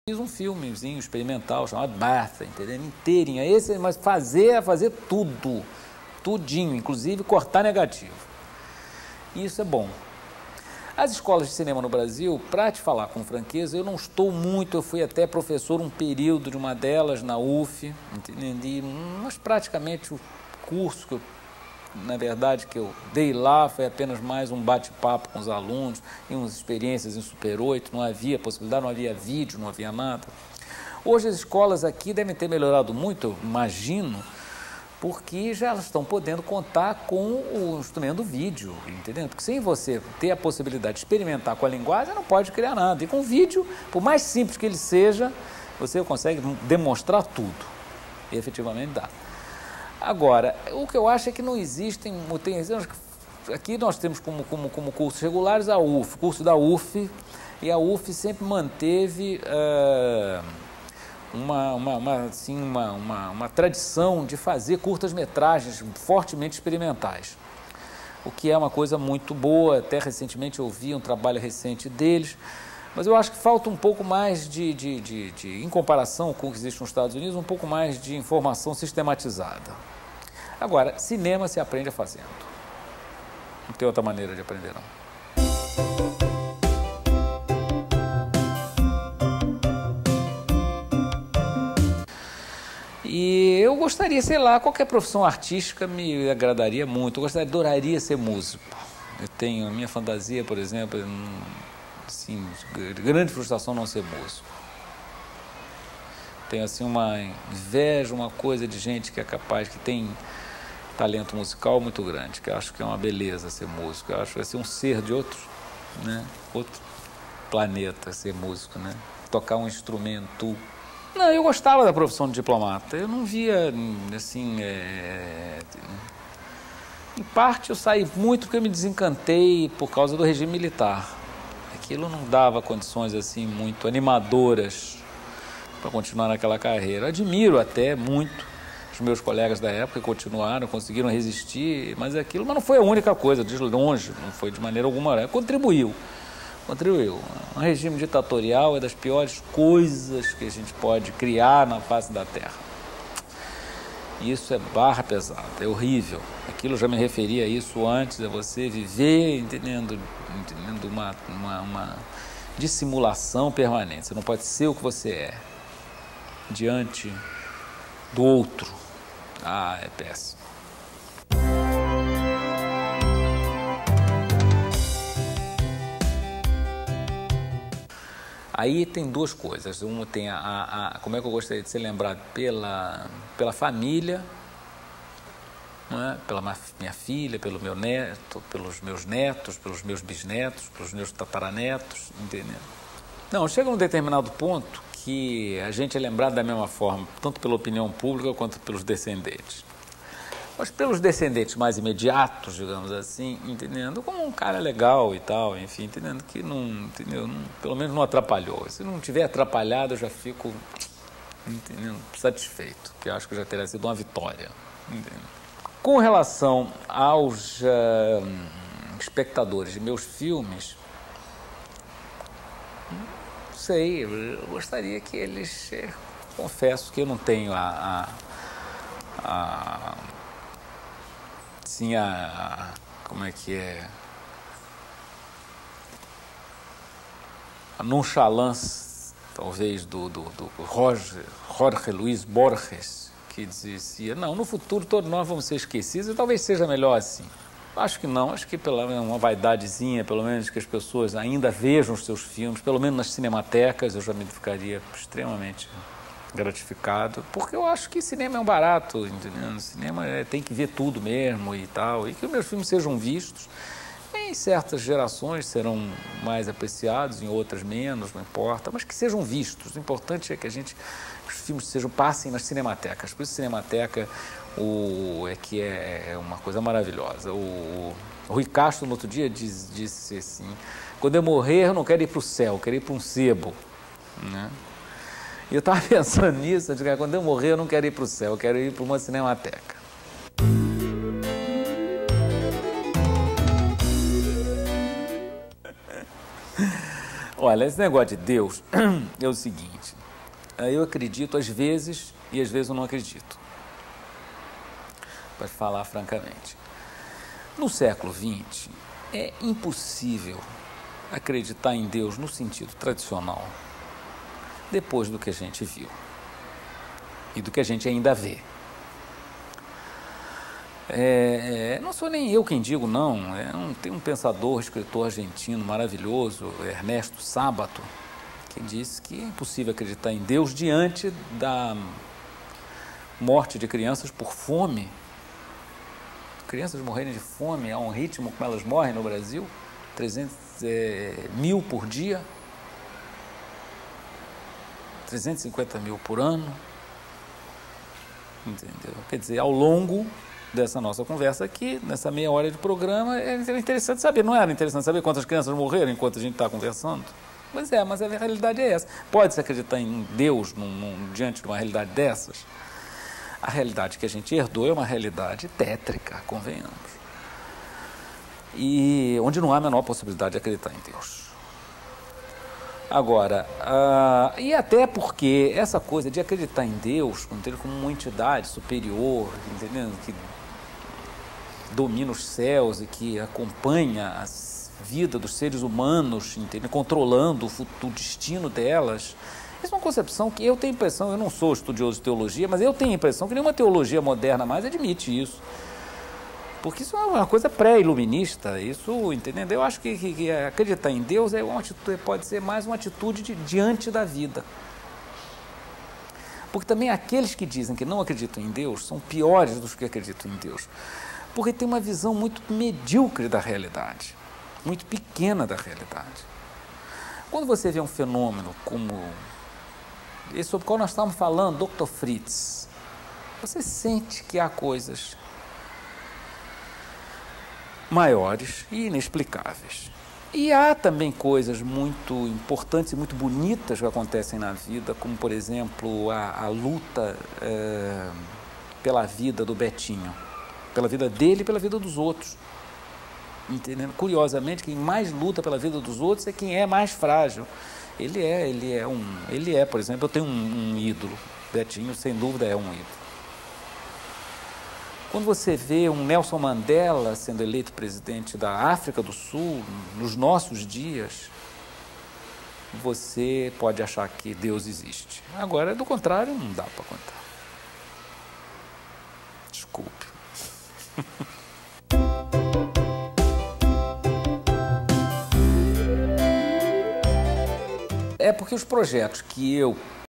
Fiz um filmezinho experimental chamado Martha, entendeu? Inteirinho. Esse, mas fazer tudo, tudinho, inclusive cortar negativo. Isso é bom. As escolas de cinema no Brasil, para te falar com franqueza, eu não estou muito, eu fui até professor um período de uma delas na UF, entendeu? Mas praticamente o curso que eu, na verdade, que eu dei lá foi apenas mais um bate-papo com os alunos, e umas experiências em Super 8, não havia possibilidade, não havia vídeo, não havia nada. Hoje as escolas aqui devem ter melhorado muito, eu imagino, porque já elas estão podendo contar com o instrumento do vídeo, entendeu? Porque sem você ter a possibilidade de experimentar com a linguagem, não pode criar nada. E com o vídeo, por mais simples que ele seja, você consegue demonstrar tudo. E efetivamente dá. Agora, o que eu acho é que não existem... Aqui nós temos como cursos regulares a UF, o curso da UF, e a UF sempre manteve... uma tradição de fazer curtas-metragens fortemente experimentais, o que é uma coisa muito boa. Até recentemente eu vi um trabalho recente deles, mas eu acho que falta um pouco mais em comparação com o que existe nos Estados Unidos, um pouco mais de informação sistematizada. Agora, cinema se aprende fazendo, não tem outra maneira de aprender, não. E eu gostaria, sei lá, qualquer profissão artística me agradaria muito. Eu adoraria ser músico. Eu tenho a minha fantasia, por exemplo, assim, grande frustração não ser músico. Tenho assim uma inveja, uma coisa de gente que é capaz, que tem talento musical muito grande, que eu acho que é uma beleza ser músico. Eu acho que vai ser um ser de outro, né? Outro planeta ser músico, né? Tocar um instrumento. Não, eu gostava da profissão de diplomata. Eu não via, assim... Em parte, eu saí muito porque eu me desencantei por causa do regime militar. Aquilo não dava condições, assim, muito animadoras para continuar naquela carreira. Eu admiro até muito os meus colegas da época que continuaram, conseguiram resistir, mas não foi a única coisa, de longe, não foi de maneira alguma. Contribuiu. Um regime ditatorial é das piores coisas que a gente pode criar na face da Terra. Isso é barra pesada, é horrível. Aquilo eu já me referia a isso antes, é você viver entendendo uma dissimulação permanente. Você não pode ser o que você é diante do outro. É péssimo. Aí tem duas coisas. Uma tem como é que eu gostaria de ser lembrado pela família, não é? Pela minha filha, pelo meu neto, pelos meus netos, pelos meus bisnetos, pelos meus tataranetos, entendeu? Não, chega num determinado ponto que a gente é lembrado da mesma forma, tanto pela opinião pública quanto pelos descendentes. Mas pelos descendentes mais imediatos, digamos assim, entendendo, como um cara legal e tal, enfim, entendendo que pelo menos não atrapalhou. Se não tiver atrapalhado, eu já fico, entendendo, satisfeito, que eu acho que já teria sido uma vitória. Entendeu? Com relação aos espectadores de meus filmes, não sei, eu gostaria que eles, confesso que eu não tenho como é que é? A nonchalance, talvez, do Jorge Luis Borges, que dizia, não, no futuro todos nós vamos ser esquecidos, e talvez seja melhor assim. Acho que não, acho que pela uma vaidadezinha, pelo menos que as pessoas ainda vejam os seus filmes, pelo menos nas cinematecas, eu já me ficaria extremamente gratificado, porque eu acho que cinema é um barato, entendeu? Cinema tem que ver tudo mesmo e tal, e que os meus filmes sejam vistos. Em certas gerações serão mais apreciados, em outras menos, não importa, mas que sejam vistos. O importante é que os filmes passem nas cinematecas. Por isso, cinemateca é uma coisa maravilhosa. O Rui Castro, no outro dia, disse assim, quando eu morrer, eu não quero ir para o céu, eu quero ir para um sebo, né? E eu estava pensando nisso, quando eu morrer, eu não quero ir para o céu, eu quero ir para uma cinemateca. Olha, esse negócio de Deus é o seguinte, eu acredito às vezes e às vezes eu não acredito, para falar francamente. No século XX, é impossível acreditar em Deus no sentido tradicional, depois do que a gente viu e do que a gente ainda vê. Não sou nem eu quem digo, não. Tem um pensador, escritor argentino maravilhoso, Ernesto Sábato, que disse que é impossível acreditar em Deus diante da morte de crianças por fome. Crianças morrerem de fome a um ritmo como elas morrem no Brasil, 300.000 por dia, 350 mil por ano, entendeu? Quer dizer, ao longo dessa nossa conversa aqui, nessa meia hora de programa, é interessante saber, não era interessante saber quantas crianças morreram enquanto a gente está conversando? Mas a realidade é essa. Pode-se acreditar em Deus diante de uma realidade dessas? A realidade que a gente herdou é uma realidade tétrica, convenhamos. E onde não há a menor possibilidade de acreditar em Deus. Agora, e até porque essa coisa de acreditar em Deus, como uma entidade superior, entendeu? Que domina os céus e que acompanha a vida dos seres humanos, entendeu? Controlando o destino delas, isso é uma concepção que eu tenho a impressão, eu não sou estudioso de teologia, mas eu tenho a impressão que nenhuma teologia moderna mais admite isso. Porque isso é uma coisa pré-iluminista, isso, entendeu? Eu acho que acreditar em Deus é uma atitude, pode ser mais uma atitude diante da vida. Porque também aqueles que dizem que não acreditam em Deus são piores dos que acreditam em Deus. Porque tem uma visão muito medíocre da realidade, muito pequena da realidade. Quando você vê um fenômeno como esse sobre o qual nós estamos falando, Dr. Fritz, você sente que há coisas maiores e inexplicáveis. E há também coisas muito importantes e muito bonitas que acontecem na vida, como, por exemplo, a luta pela vida do Betinho, pela vida dele e pela vida dos outros. Entendendo? Curiosamente, quem mais luta pela vida dos outros é quem é mais frágil. Ele é, por exemplo, eu tenho um ídolo, Betinho, sem dúvida é um ídolo. Quando você vê um Nelson Mandela sendo eleito presidente da África do Sul, nos nossos dias, você pode achar que Deus existe. Agora, do contrário, não dá para contar. Desculpe. É porque os projetos que eu